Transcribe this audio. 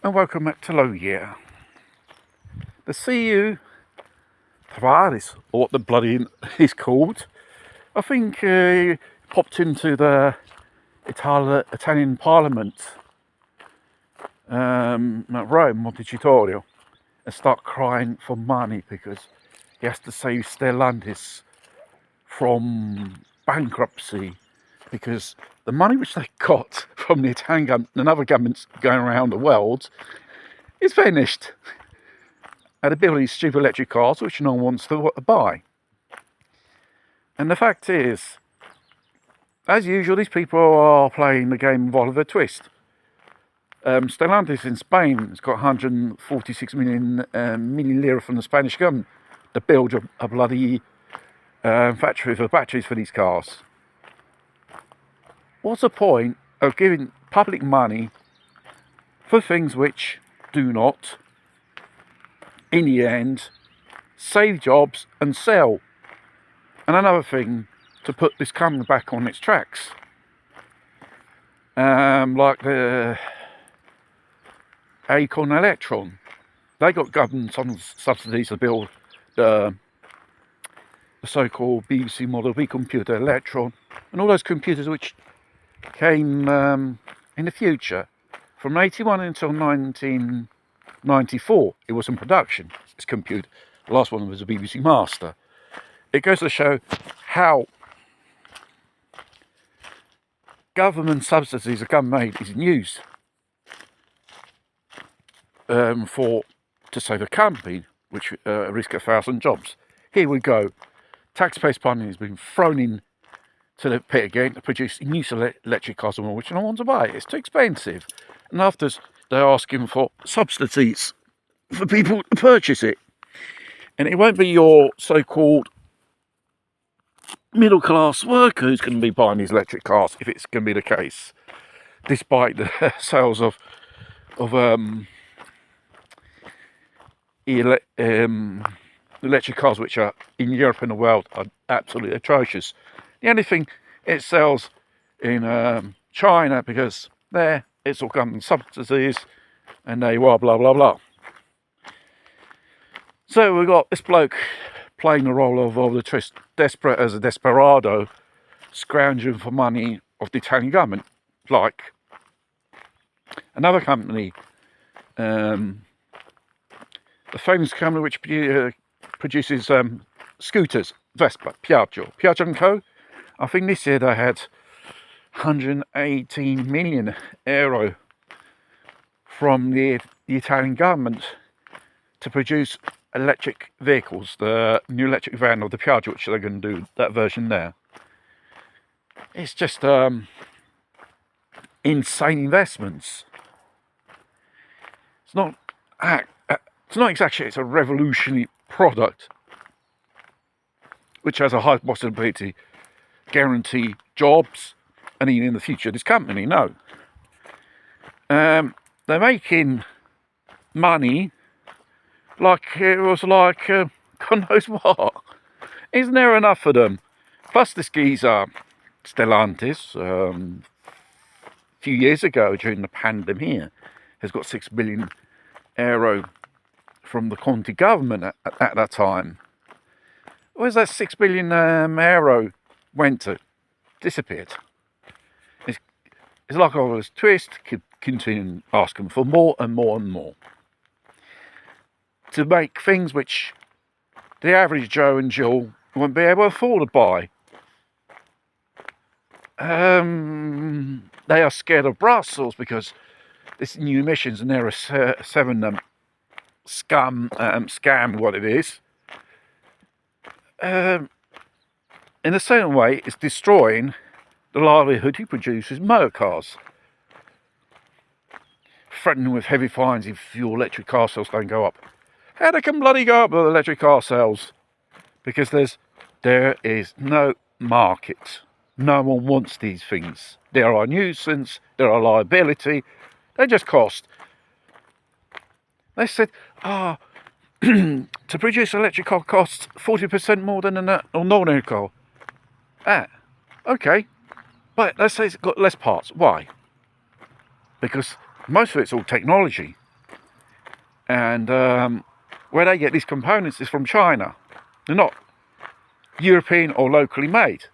and welcome back to Low Year. The CU Tavares, or what the bloody is called, I think popped into the Italian Parliament at Rome, Montecitorio, and start crying for money because he has to save Stellantis from bankruptcy, because the money which they got from the Italian government and other governments going around the world is vanished. And they're building these stupid electric cars which no one wants to buy. And the fact is, as usual, these people are playing the game of Oliver Twist. Stellantis in Spain has got 146 million lira from the Spanish government to build a bloody factory for batteries for these cars. What's the point of giving public money for things which do not, in the end, save jobs and sell? And another thing, to put this company back on its tracks, like the Acorn Electron, they got government subsidies to build the so-called BBC Model B computer, Electron, and all those computers which came in the future. From 81 until 1994, it was in production, this computer. The last one was a BBC Master. It goes to show how government subsidies are made is in use to save a company which risk 1,000 jobs. Here we go. Taxpayers' money has been thrown in to the pit again to produce new electric cars, which no one wants to buy. It's too expensive. And after they're asking for subsidies for people to purchase it. And it won't be your so-called middle-class worker who's going to be buying these electric cars, if it's going to be the case, despite the sales of electric cars which are in Europe and the world are absolutely atrocious. The only thing it sells in China, because there it's all government subsidies and they blah blah blah blah. So we've got this bloke playing the role of Oliver Twist, desperate as a desperado, scrounging for money of the Italian government, like another company, the famous company which produces scooters, Vespa, Piaggio & Co. I think this year they had 118 million euro from the Italian government to produce electric vehicles, the new electric van of the Piaggio, which they're going to do that version there. It's just insane investments. It's not exactly, it's a revolutionary product which has a high possibility guarantee jobs and even in the future this company. No, they're making money like it was like God knows what. Isn't there enough for them? Plus this geezer Stellantis a few years ago during the pandemic here has got 6 billion euro from the Conte government at that time. Where's that 6 billion euro went to? Disappeared. It's like Oliver's Twist, continuing asking for more and more and more to make things which the average Joe and Jill won't be able to afford to buy. They are scared of Brussels because this new emissions and Euro 7 scam, what it is. In the same way, it's destroying the livelihood who produces motor cars, threatening with heavy fines if your electric car sales don't go up. How they can bloody go up with electric car sales? Because there is no market. No one wants these things. They are a nuisance, they're a liability, they just cost. They said, to produce an electric car costs 40% more than an ordinary car. Okay. But let's say it's got less parts. Why? Because most of it's all technology. And where they get these components is from China. They're not European or locally made.